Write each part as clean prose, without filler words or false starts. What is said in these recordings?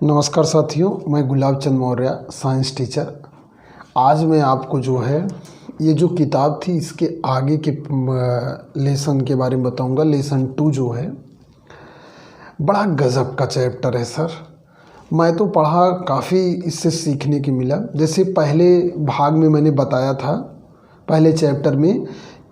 नमस्कार साथियों, मैं गुलाब चंद मौर्य, साइंस टीचर। आज मैं आपको जो है ये जो किताब थी इसके आगे के लेसन के बारे में बताऊंगा। लेसन 2 जो है बड़ा गज़ब का चैप्टर है सर। मैं तो पढ़ा, काफ़ी इससे सीखने की मिला। जैसे पहले भाग में मैंने बताया था, पहले चैप्टर में,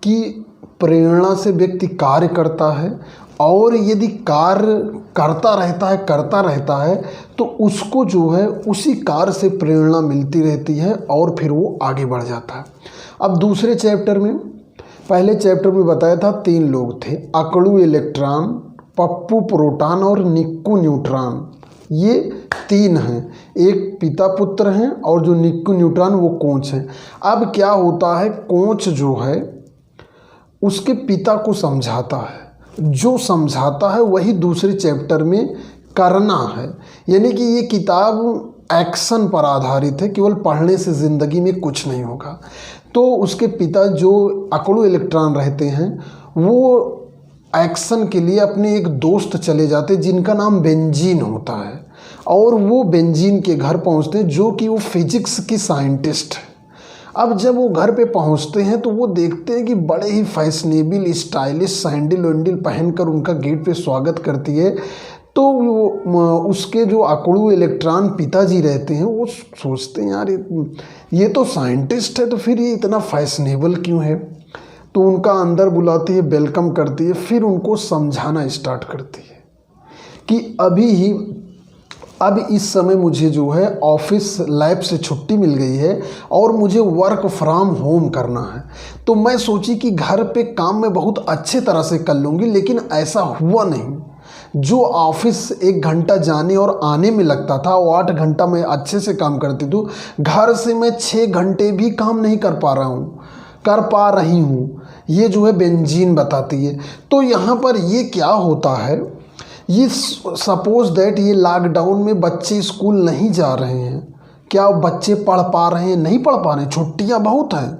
कि प्रेरणा से व्यक्ति कार्य करता है और यदि कार्य करता रहता है तो उसको जो है उसी कार्य से प्रेरणा मिलती रहती है और फिर वो आगे बढ़ जाता है। अब दूसरे चैप्टर में, पहले चैप्टर में बताया था 3 लोग थे, अकड़ू इलेक्ट्रॉन, पप्पू प्रोटॉन और निक्कू न्यूट्रॉन। ये 3 हैं, एक पिता पुत्र हैं और जो निक्कू न्यूट्रॉन वो कोच हैं। अब क्या होता है, कोच जो है उसके पिता को समझाता है, जो समझाता है वही दूसरे चैप्टर में करना है। यानी कि ये किताब एक्शन पर आधारित है, केवल पढ़ने से ज़िंदगी में कुछ नहीं होगा। तो उसके पिता जो अकड़ू इलेक्ट्रॉन रहते हैं वो एक्शन के लिए अपने एक दोस्त चले जाते जिनका नाम बेंजीन होता है, और वो बेंजीन के घर पहुंचते हैं जो कि वो फिजिक्स की साइंटिस्ट है। अब जब वो घर पे पहुंचते हैं तो वो देखते हैं कि बड़े ही फैशनेबल स्टाइलिश सैंडल वैंडल पहनकर उनका गेट पे स्वागत करती है। तो वो उसके जो अकड़ू इलेक्ट्रॉन पिताजी रहते हैं वो सोचते हैं, यार ये तो साइंटिस्ट है, तो फिर ये इतना फैशनेबल क्यों है। तो उनका अंदर बुलाती है, वेलकम करती है, फिर उनको समझाना स्टार्ट करती है कि अब इस समय मुझे जो है ऑफिस लैब से छुट्टी मिल गई है और मुझे वर्क फ्रॉम होम करना है। तो मैं सोची कि घर पे काम मैं बहुत अच्छे तरह से कर लूँगी, लेकिन ऐसा हुआ नहीं। जो ऑफिस 1 घंटा जाने और आने में लगता था वो 8 घंटा मैं अच्छे से काम करती थी, घर से मैं 6 घंटे भी काम नहीं कर पा रही हूँ। ये जो है बेंजीन बताती है। तो यहाँ पर ये क्या होता है, ये सपोज दैट ये लॉकडाउन में बच्चे स्कूल नहीं जा रहे हैं, क्या बच्चे पढ़ पा रहे हैं? नहीं पढ़ पा रहे हैं, छुट्टियां बहुत हैं।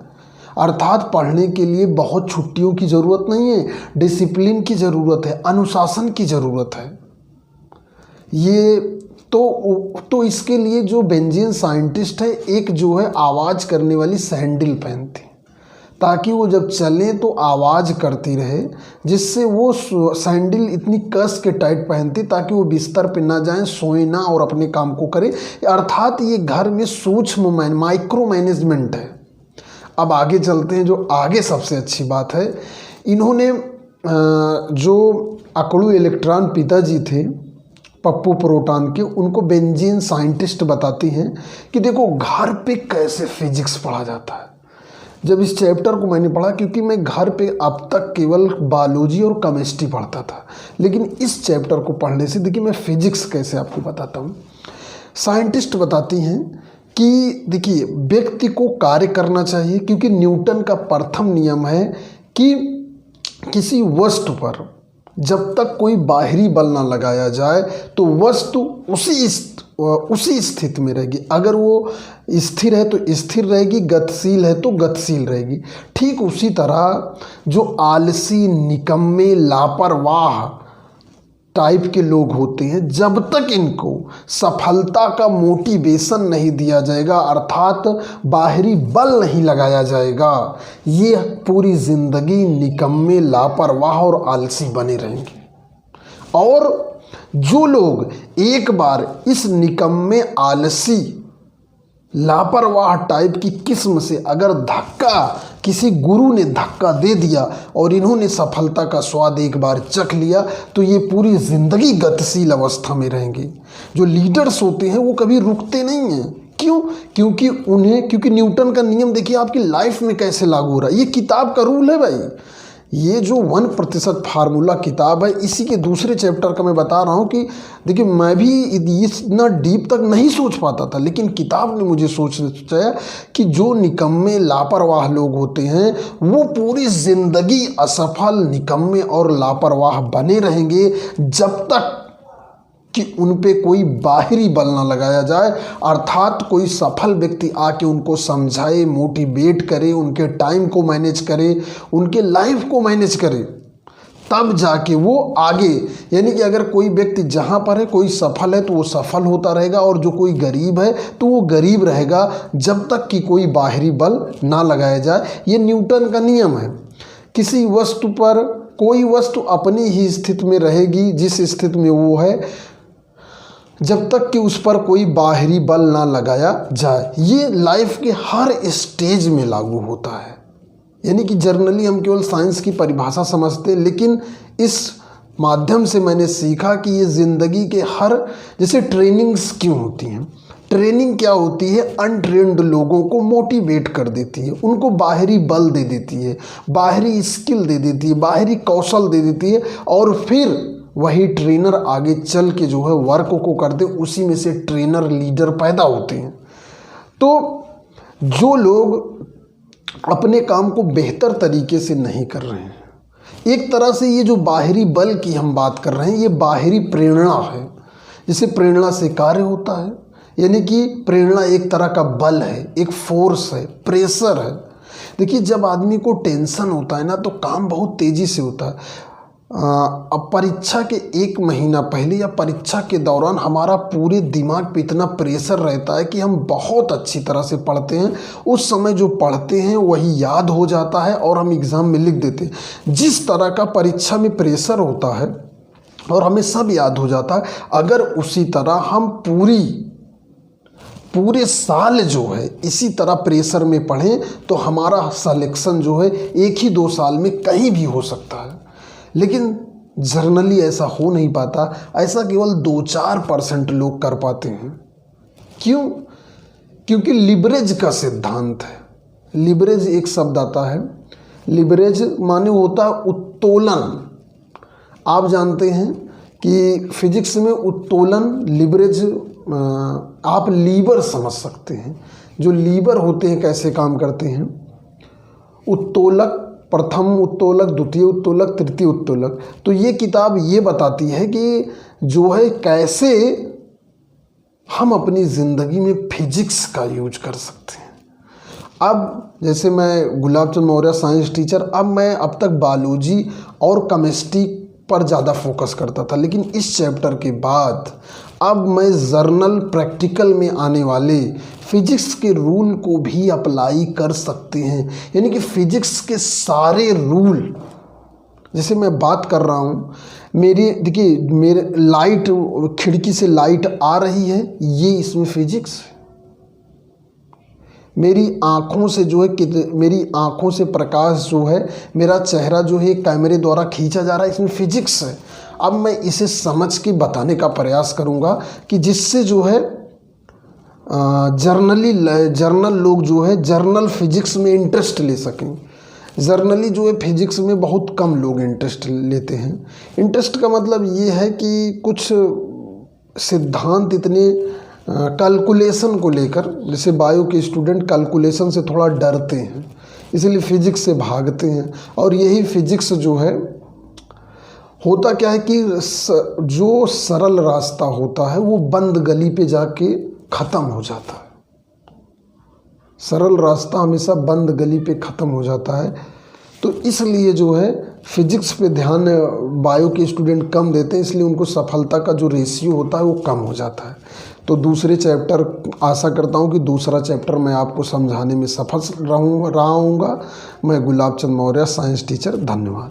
अर्थात पढ़ने के लिए बहुत छुट्टियों की ज़रूरत नहीं है, डिसिप्लिन की ज़रूरत है, अनुशासन की ज़रूरत है। ये तो इसके लिए जो बेंजीन साइंटिस्ट है, एक जो है आवाज़ करने वाली सैंडल पहनती, ताकि वो जब चलें तो आवाज़ करती रहे, जिससे वो सैंडल इतनी कस के टाइट पहनती ताकि वो बिस्तर पे ना जाएं, सोए ना और अपने काम को करें। अर्थात ये घर में सूक्ष्म माइक्रो मैनेजमेंट है। अब आगे चलते हैं, जो आगे सबसे अच्छी बात है, इन्होंने जो अकड़ू इलेक्ट्रॉन पिताजी थे पप्पू प्रोटॉन के, उनको बेंजीन साइंटिस्ट बताती हैं कि देखो घर पे कैसे फिजिक्स पढ़ा जाता है। जब इस चैप्टर को मैंने पढ़ा, क्योंकि मैं घर पे अब तक केवल बायोलॉजी और केमिस्ट्री पढ़ता था, लेकिन इस चैप्टर को पढ़ने से देखिए मैं फिजिक्स कैसे आपको बताता हूँ। साइंटिस्ट बताती हैं कि देखिए व्यक्ति को कार्य करना चाहिए, क्योंकि न्यूटन का प्रथम नियम है कि किसी वस्तु पर जब तक कोई बाहरी बल ना लगाया जाए तो वस्तु उसी स्थिति में रहेगी। अगर वो स्थिर है तो स्थिर रहेगी, गतिशील है तो गतिशील रहेगी। ठीक उसी तरह जो आलसी, निकम्मे, लापरवाह टाइप के लोग होते हैं, जब तक इनको सफलता का मोटिवेशन नहीं दिया जाएगा, अर्थात बाहरी बल नहीं लगाया जाएगा, ये पूरी जिंदगी निकम्मे, लापरवाह और आलसी बने रहेंगे। और जो लोग एक बार इस निकम्मे, आलसी, लापरवाह टाइप की किस्म से अगर किसी गुरु ने धक्का दे दिया और इन्होंने सफलता का स्वाद एक बार चख लिया, तो ये पूरी ज़िंदगी गतिशील अवस्था में रहेंगे। जो लीडर्स होते हैं वो कभी रुकते नहीं हैं। क्यों? क्योंकि न्यूटन का नियम देखिए आपकी लाइफ में कैसे लागू हो रहा है। ये किताब का रूल है भाई। ये जो 1% फार्मूला किताब है, इसी के दूसरे चैप्टर का मैं बता रहा हूँ कि देखिए मैं भी इतना डीप तक नहीं सोच पाता था, लेकिन किताब ने मुझे सोचा कि जो निकम्मे, लापरवाह लोग होते हैं वो पूरी ज़िंदगी असफल, निकम्मे और लापरवाह बने रहेंगे, जब तक कि उन पे कोई बाहरी बल ना लगाया जाए, अर्थात कोई सफल व्यक्ति आके उनको समझाए, मोटिवेट करे, उनके टाइम को मैनेज करे, उनके लाइफ को मैनेज करे, तब जाके वो आगे, यानी कि अगर कोई व्यक्ति जहाँ पर है कोई सफल है तो वो सफल होता रहेगा, और जो कोई गरीब है तो वो गरीब रहेगा जब तक कि कोई बाहरी बल ना लगाया जाए। ये न्यूटन का नियम है। किसी वस्तु पर कोई वस्तु अपनी ही स्थिति में रहेगी जिस स्थिति में वो है, जब तक कि उस पर कोई बाहरी बल ना लगाया जाए। ये लाइफ के हर स्टेज में लागू होता है। यानी कि जर्नली हम केवल साइंस की परिभाषा समझते हैं, लेकिन इस माध्यम से मैंने सीखा कि ये ज़िंदगी के हर, जैसे ट्रेनिंग्स क्यों होती हैं। ट्रेनिंग क्या होती है, अनट्रेन्ड लोगों को मोटिवेट कर देती है, उनको बाहरी बल दे देती है, बाहरी स्किल दे देती है, बाहरी कौशल दे देती है, और फिर वही ट्रेनर आगे चल के जो है वर्क को करते, उसी में से ट्रेनर लीडर पैदा होते हैं। तो जो लोग अपने काम को बेहतर तरीके से नहीं कर रहे हैं, एक तरह से ये जो बाहरी बल की हम बात कर रहे हैं, ये बाहरी प्रेरणा है। जैसे प्रेरणा से कार्य होता है, यानी कि प्रेरणा एक तरह का बल है, एक फोर्स है, प्रेशर है। देखिए, जब आदमी को टेंशन होता है ना तो काम बहुत तेज़ी से होता है। अब परीक्षा के 1 महीना पहले या परीक्षा के दौरान हमारा पूरे दिमाग पे इतना प्रेशर रहता है कि हम बहुत अच्छी तरह से पढ़ते हैं। उस समय जो पढ़ते हैं वही याद हो जाता है और हम एग्ज़ाम में लिख देते हैं। जिस तरह का परीक्षा में प्रेशर होता है और हमें सब याद हो जाता है, अगर उसी तरह हम पूरे साल जो है इसी तरह प्रेशर में पढ़ें तो हमारा सिलेक्शन जो है 1 ही 2 साल में कहीं भी हो सकता है। लेकिन जर्नली ऐसा हो नहीं पाता, ऐसा केवल 2-4% लोग कर पाते हैं। क्यों? क्योंकि लिवरेज का सिद्धांत है। लिवरेज एक शब्द आता है, लिवरेज माने होता है उत्तोलन। आप जानते हैं कि फिजिक्स में उत्तोलन, लिवरेज, आप लीवर समझ सकते हैं। जो लीवर होते हैं कैसे काम करते हैं, उत्तोलक, प्रथम उत्तोलक, द्वितीय उत्तोलक, तृतीय उत्तोलक। तो ये किताब ये बताती है कि जो है कैसे हम अपनी ज़िंदगी में फिजिक्स का यूज कर सकते हैं। अब जैसे मैं गुलाब चंद मौर्य साइंस टीचर, अब तक बायोलॉजी और केमिस्ट्री पर ज़्यादा फोकस करता था, लेकिन इस चैप्टर के बाद अब मैं जर्नल प्रैक्टिकल में आने वाले फिजिक्स के रूल को भी अप्लाई कर सकते हैं। यानी कि फिजिक्स के सारे रूल, जैसे मैं बात कर रहा हूँ, मेरे लाइट, खिड़की से लाइट आ रही है, ये इसमें फिजिक्स है। मेरी आँखों से प्रकाश जो है, मेरा चेहरा जो है कैमरे द्वारा खींचा जा रहा है, इसमें फिजिक्स है। अब मैं इसे समझ के बताने का प्रयास करूँगा कि जिससे जो है जर्नल लोग जो है जर्नल फिजिक्स में इंटरेस्ट ले सकें। जर्नली जो है फिजिक्स में बहुत कम लोग इंटरेस्ट लेते हैं। इंटरेस्ट का मतलब ये है कि कुछ सिद्धांत इतने कैलकुलेशन को लेकर, जैसे बायो के स्टूडेंट कैलकुलेशन से थोड़ा डरते हैं, इसलिए फिजिक्स से भागते हैं। और यही फिजिक्स जो है, होता क्या है कि जो सरल रास्ता होता है वो बंद गली पे जाके ख़त्म हो जाता है। सरल रास्ता हमेशा बंद गली पे ख़त्म हो जाता है। तो इसलिए जो है फिजिक्स पे ध्यान बायो के स्टूडेंट कम देते हैं, इसलिए उनको सफलता का जो रेशियो होता है वो कम हो जाता है। तो दूसरे चैप्टर, आशा करता हूँ कि दूसरा चैप्टर मैं आपको समझाने में सफल रहा हूँगा। मैं गुलाब चंद मौर्य साइंस टीचर, धन्यवाद।